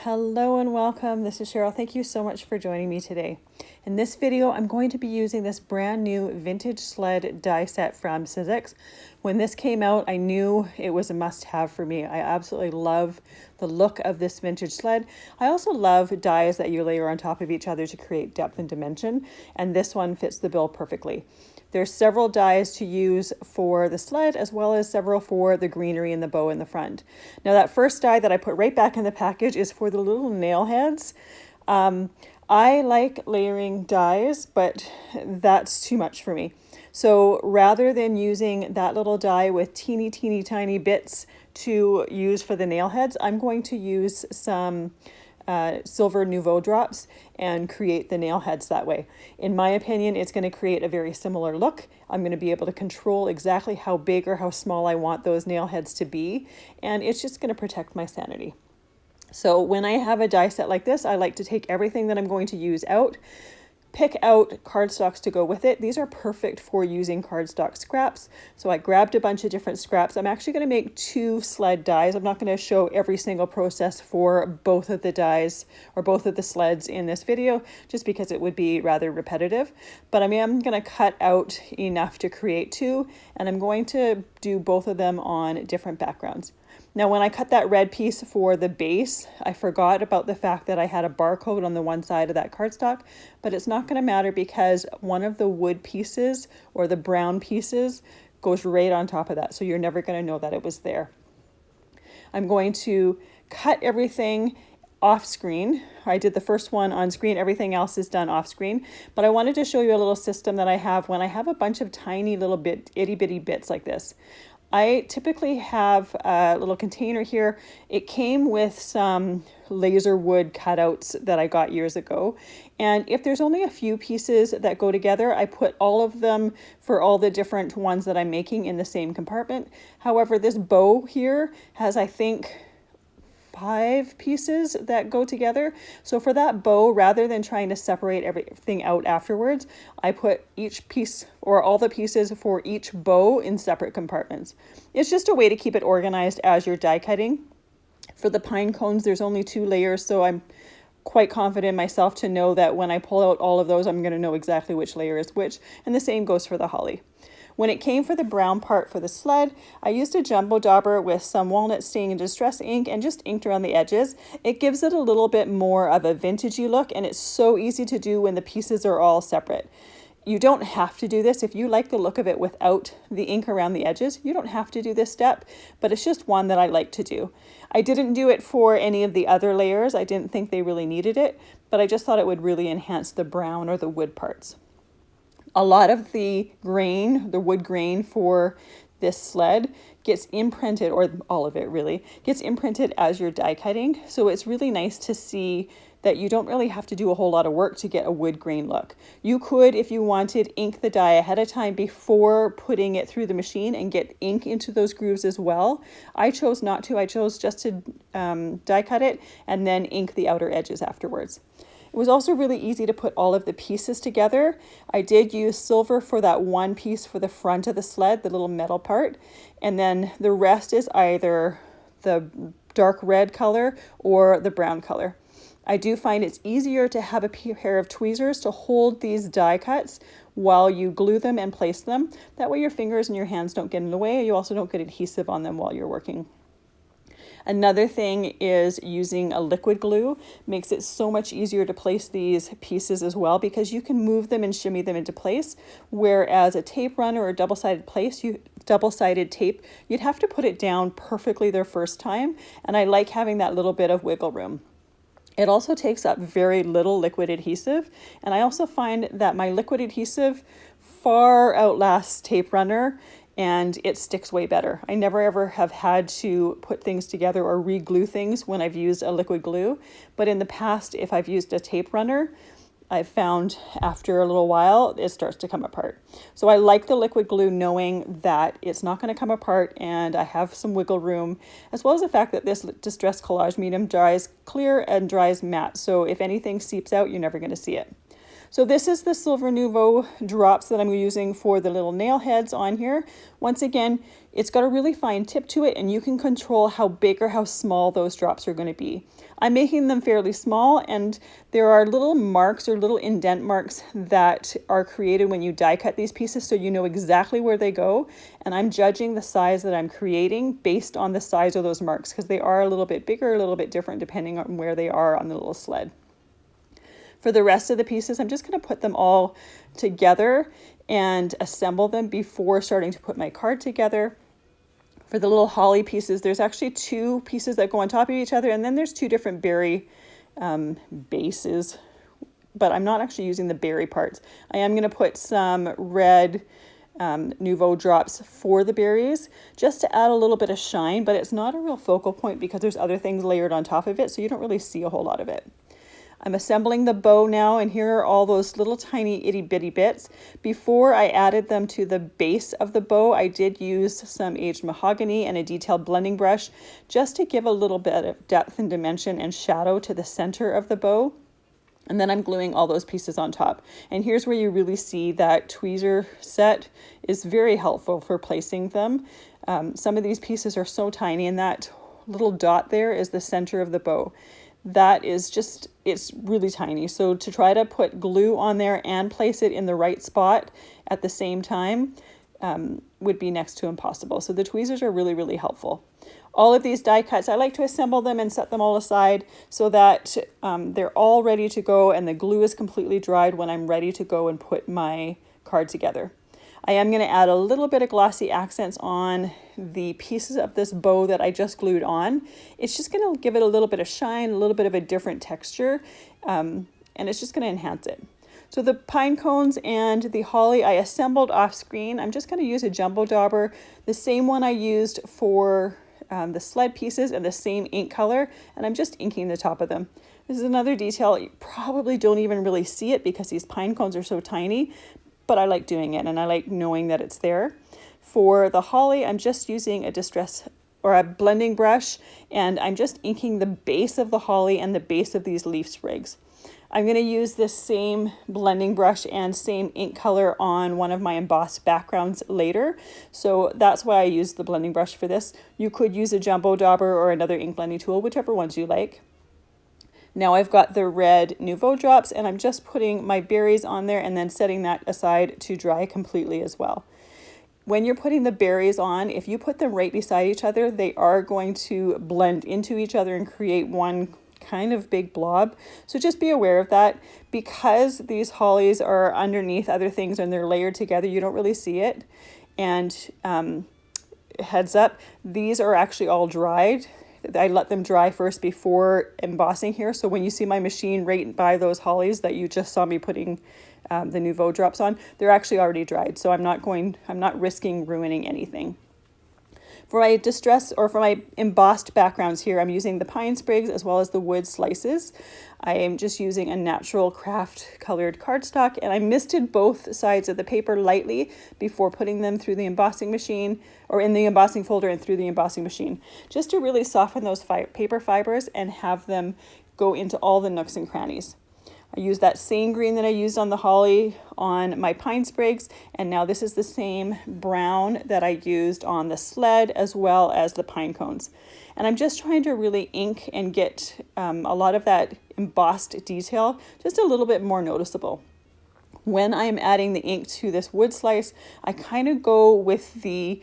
Hello and welcome. This is Cheryl. Thank you so much for joining me today. In this video, I'm going to be using this brand new Vintage Sled die set from Sizzix. When this came out, I knew it was a must-have for me. I absolutely love the look of this vintage sled. I also love dies that you layer on top of each other to create depth and dimension, and this one fits the bill perfectly. There's several dies to use for the sled as well as several for the greenery and the bow in the front. Now that first die that I put right back in the package is for the little nail heads. I like layering dies, but that's too much for me. So rather than using that little die with teeny tiny bits to use for the nail heads, I'm going to use some silver Nouveau drops and create the nail heads that way. In my opinion, it's going to create a very similar look. I'm going to be able to control exactly how big or how small I want those nail heads to be, and it's just going to protect my sanity. So when I have a die set like this, I like to take everything that I'm going to use out, pick out cardstocks to go with it. These are perfect for using cardstock scraps. So I grabbed a bunch of different scraps. I'm actually going to make 2 sled dies. I'm not going to show every single process for both of the dies or both of the sleds in this video, just because it would be rather repetitive. But I am going to cut out enough to create 2, and I'm going to do both of them on different backgrounds. Now, when I cut that red piece for the base, I forgot about the fact that I had a barcode on the one side of that cardstock, but it's not going to matter because one of the wood pieces or the brown pieces goes right on top of that, so you're never going to know that it was there. I'm going to cut everything off screen. I did the first one on screen, everything else is done off screen, but I wanted to show you a little system that I have when I have a bunch of tiny little itty bitty bits like this. I typically have a little container here. It came with some laser wood cutouts that I got years ago. And if there's only a few pieces that go together, I put all of them for all the different ones that I'm making in the same compartment. However, this bow here has, I think, 5 pieces that go together. So for that bow, rather than trying to separate everything out afterwards, I put each piece or all the pieces for each bow in separate compartments. It's just a way to keep it organized as you're die cutting. For the pine cones, there's only 2 layers, so I'm quite confident in myself to know that when I pull out all of those, I'm going to know exactly which layer is which, and the same goes for the holly. When it came for the brown part for the sled, I used a jumbo dauber with some Walnut stain and distress ink and just inked around the edges. It gives it a little bit more of a vintagey look, and it's so easy to do when the pieces are all separate. You don't have to do this. If you like the look of it without the ink around the edges, you don't have to do this step, but it's just one that I like to do. I didn't do it for any of the other layers. I didn't think they really needed it, but I just thought it would really enhance the brown or the wood parts. A lot of the grain, the wood grain for this sled gets imprinted, or all of it really, gets imprinted as you're die cutting. So it's really nice to see that you don't really have to do a whole lot of work to get a wood grain look. You could, if you wanted, ink the die ahead of time before putting it through the machine and get ink into those grooves as well. I chose not to. I chose just to die cut it and then ink the outer edges afterwards. It was also really easy to put all of the pieces together. I did use silver for that one piece for the front of the sled, the little metal part, and then the rest is either the dark red color or the brown color. I do find it's easier to have a pair of tweezers to hold these die cuts while you glue them and place them. That way your fingers and your hands don't get in the way, and you also don't get adhesive on them while you're working. Another thing is using a liquid glue makes it so much easier to place these pieces as well, because you can move them and shimmy them into place, whereas a tape runner or double-sided tape, you'd have to put it down perfectly their first time, and I like having that little bit of wiggle room. It also takes up very little liquid adhesive, and I also find that my liquid adhesive far outlasts tape runner, and it sticks way better. I never ever have had to put things together or re-glue things when I've used a liquid glue, but in the past, if I've used a tape runner, I've found after a little while, it starts to come apart. So I like the liquid glue knowing that it's not going to come apart and I have some wiggle room, as well as the fact that this Distress Collage medium dries clear and dries matte. So if anything seeps out, you're never going to see it. So this is the Silver Nouveau drops that I'm using for the little nail heads on here. Once again, it's got a really fine tip to it, and you can control how big or how small those drops are going to be. I'm making them fairly small, and there are little marks or little indent marks that are created when you die cut these pieces, so you know exactly where they go. And I'm judging the size that I'm creating based on the size of those marks, because they are a little bit bigger, a little bit different depending on where they are on the little sled. For the rest of the pieces, I'm just going to put them all together and assemble them before starting to put my card together. For the little holly pieces, there's actually two pieces that go on top of each other, and then there's two different berry bases, but I'm not actually using the berry parts. I am going to put some red Nouveau drops for the berries just to add a little bit of shine, but it's not a real focal point because there's other things layered on top of it, so you don't really see a whole lot of it. I'm assembling the bow now, and here are all those little tiny itty bitty bits. Before I added them to the base of the bow, I did use some aged mahogany and a detailed blending brush just to give a little bit of depth and dimension and shadow to the center of the bow. And then I'm gluing all those pieces on top. And here's where you really see that tweezer set is very helpful for placing them. Some of these pieces are so tiny, and that little dot there is the center of the bow. That is just, it's really tiny. So to try to put glue on there and place it in the right spot at the same time would be next to impossible. So the tweezers are really, really helpful. All of these die cuts, I like to assemble them and set them all aside so that they're all ready to go and the glue is completely dried when I'm ready to go and put my card together. I am going to add a little bit of glossy accents on the pieces of this bow that I just glued on. It's just going to give it a little bit of shine, a little bit of a different texture, and it's just going to enhance it. So the pine cones and the holly I assembled off screen. I'm just going to use a jumbo dauber, the same one I used for the sled pieces, and the same ink color, and I'm just inking the top of them. This is another detail. You probably don't even really see it because these pine cones are so tiny, but I like doing it and I like knowing that it's there. For the holly, I'm just using a blending brush, and I'm just inking the base of the holly and the base of these leaf sprigs. I'm going to use this same blending brush and same ink color on one of my embossed backgrounds later. So that's why I use the blending brush for this. You could use a jumbo dauber or another ink blending tool, whichever ones you like. Now I've got the red Nouveau drops, and I'm just putting my berries on there and then setting that aside to dry completely as well. When you're putting the berries on, if you put them right beside each other, they are going to blend into each other and create one kind of big blob. So just be aware of that. Because these hollies are underneath other things and they're layered together, you don't really see it. And heads up, these are actually all dried. I let them dry first before embossing here. So when you see my machine right by those hollies that you just saw me putting the Nouveau drops on, they're actually already dried. So I'm not risking ruining anything. For my for my embossed backgrounds here, I'm using the pine sprigs as well as the wood slices. I am just using a natural craft colored cardstock, and I misted both sides of the paper lightly before putting them through the embossing machine, or in the embossing folder and through the embossing machine, just to really soften those paper fibers and have them go into all the nooks and crannies. I used that same green that I used on the holly on my pine sprigs, and now this is the same brown that I used on the sled as well as the pine cones. And I'm just trying to really ink and get a lot of that embossed detail just a little bit more noticeable. When I'm adding the ink to this wood slice, I kind of go with the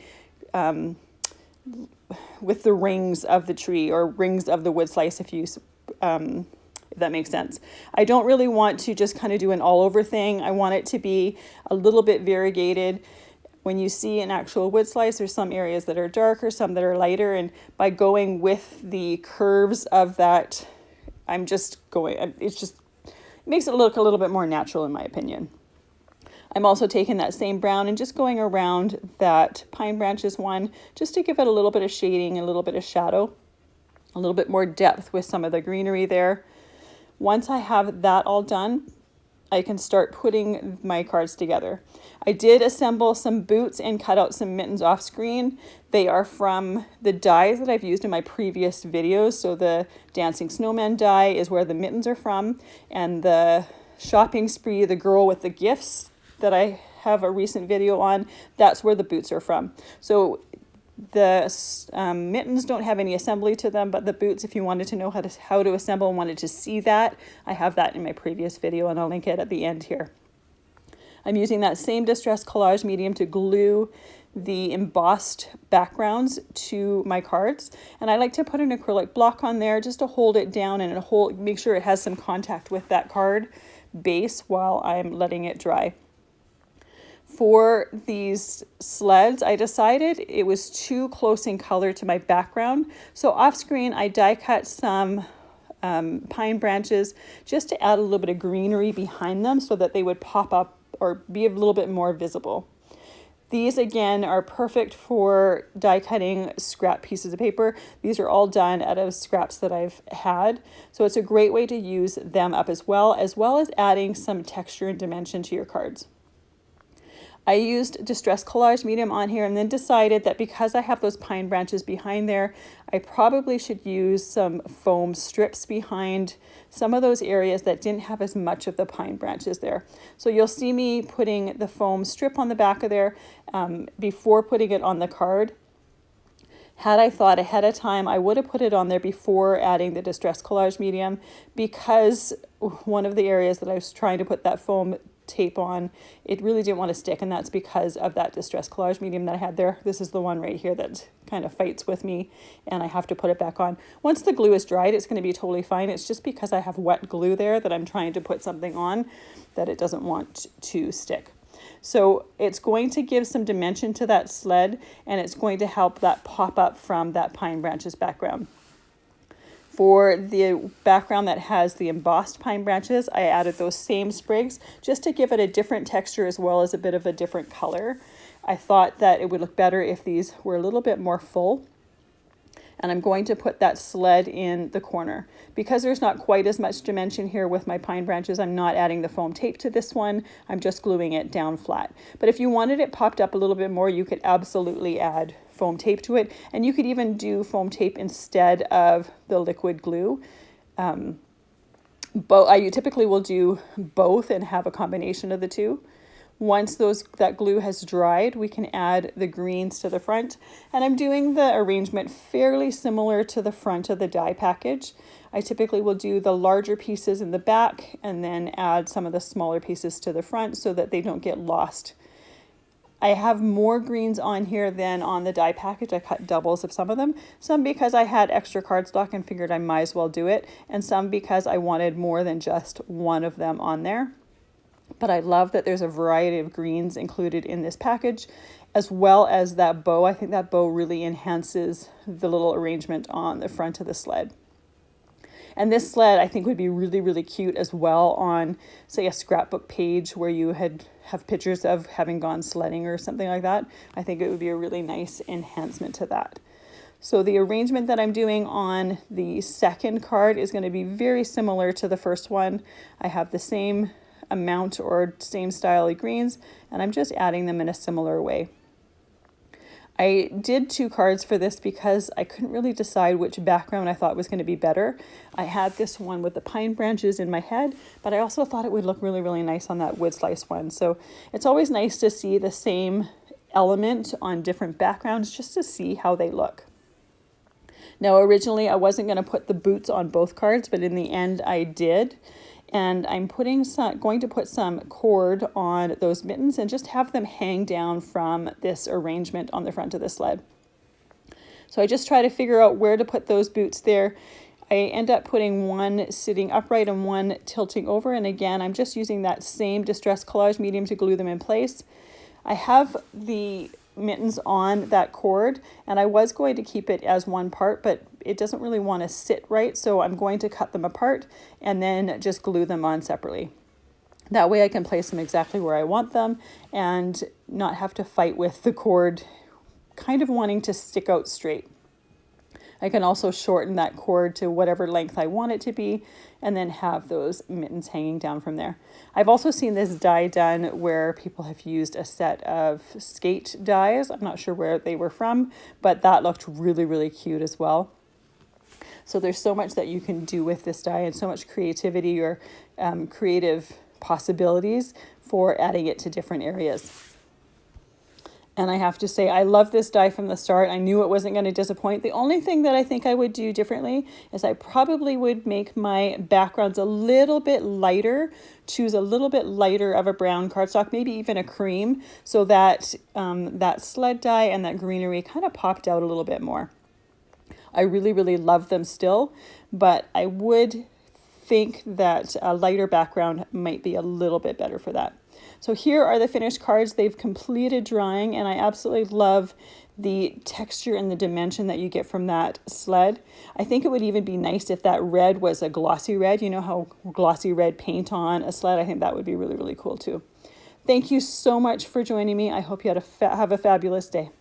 rings of the tree, or rings of the wood slice, if that makes sense. I don't really want to just kind of do an all over thing. I want it to be a little bit variegated. When you see an actual wood slice, there's some areas that are darker, some that are lighter, and by going with the curves of that, it makes it look a little bit more natural in my opinion. I'm also taking that same brown and just going around that pine branches one, just to give it a little bit of shading, a little bit of shadow, a little bit more depth with some of the greenery there. Once I have that all done, I can start putting my cards together. I did assemble some boots and cut out some mittens off screen. They are from the dies that I've used in my previous videos. So the Dancing Snowman die is where the mittens are from, and the shopping spree, the girl with the gifts that I have a recent video on, that's where the boots are from. So the mittens don't have any assembly to them, but the boots, if you wanted to know how to assemble and wanted to see that, I have that in my previous video, and I'll link it at the end here. I'm using that same distress collage medium to glue the embossed backgrounds to my cards, and I like to put an acrylic block on there just to hold it down and make sure it has some contact with that card base while I'm letting it dry. For these sleds, I decided it was too close in color to my background, so off screen I die cut some pine branches just to add a little bit of greenery behind them so that they would pop up or be a little bit more visible. These again are perfect for die cutting scrap pieces of paper. These are all done out of scraps that I've had. So it's a great way to use them up as well as adding some texture and dimension to your cards. I used Distress Collage medium on here and then decided that because I have those pine branches behind there, I probably should use some foam strips behind some of those areas that didn't have as much of the pine branches there. So you'll see me putting the foam strip on the back of there before putting it on the card. Had I thought ahead of time, I would have put it on there before adding the Distress Collage medium, because one of the areas that I was trying to put that foam tape on, it really didn't want to stick, and that's because of that Distress Collage medium that I had there. This is the one right here that kind of fights with me, and I have to put it back on. Once the glue is dried, it's going to be totally fine. It's just because I have wet glue there that I'm trying to put something on that it doesn't want to stick. So it's going to give some dimension to that sled, and it's going to help that pop up from that pine branches background. For the background that has the embossed pine branches, I added those same sprigs just to give it a different texture as well as a bit of a different color. I thought that it would look better if these were a little bit more full. And I'm going to put that sled in the corner. Because there's not quite as much dimension here with my pine branches, I'm not adding the foam tape to this one. I'm just gluing it down flat. But if you wanted it popped up a little bit more, you could absolutely add foam tape to it. And you could even do foam tape instead of the liquid glue. I typically will do both and have a combination of the two. Once that glue has dried, we can add the greens to the front. And I'm doing the arrangement fairly similar to the front of the die package. I typically will do the larger pieces in the back and then add some of the smaller pieces to the front so that they don't get lost. I have more greens on here than on the die package. I cut doubles of some of them. Some because I had extra cardstock and figured I might as well do it. And some because I wanted more than just one of them on there. But I love that there's a variety of greens included in this package, as well as that bow. I think that bow really enhances the little arrangement on the front of the sled. And this sled I think would be really, really cute as well on, say, a scrapbook page where you have pictures of having gone sledding or something like that. I think it would be a really nice enhancement to that. So the arrangement that I'm doing on the second card is going to be very similar to the first one. I have the same amount or same style of greens, and I'm just adding them in a similar way. I did 2 cards for this because I couldn't really decide which background I thought was going to be better. I had this one with the pine branches in my head, but I also thought it would look really, really nice on that wood slice one. So it's always nice to see the same element on different backgrounds just to see how they look. Now, originally I wasn't going to put the boots on both cards, but in the end I did. And I'm going to put some cord on those mittens and just have them hang down from this arrangement on the front of the sled. So I just try to figure out where to put those boots there. I end up putting one sitting upright and one tilting over. And again, I'm just using that same Distress Collage medium to glue them in place. I have the mittens on that cord, and I was going to keep it as one part, but it doesn't really want to sit right, so I'm going to cut them apart and then just glue them on separately. That way I can place them exactly where I want them and not have to fight with the cord kind of wanting to stick out straight. I can also shorten that cord to whatever length I want it to be and then have those mittens hanging down from there. I've also seen this die done where people have used a set of skate dies. I'm not sure where they were from, but that looked really, really cute as well. So there's so much that you can do with this die and so much creativity or creative possibilities for adding it to different areas. And I have to say, I love this die from the start. I knew it wasn't going to disappoint. The only thing that I think I would do differently is I probably would make my backgrounds a little bit lighter, choose a little bit lighter of a brown cardstock, maybe even a cream, so that that sled die and that greenery kind of popped out a little bit more. I really, really love them still, but I would think that a lighter background might be a little bit better for that. So here are the finished cards. They've completed drying, and I absolutely love the texture and the dimension that you get from that sled. I think it would even be nice if that red was a glossy red. You know how glossy red paint on a sled? I think that would be really, really cool too. Thank you so much for joining me. I hope you have a fabulous day.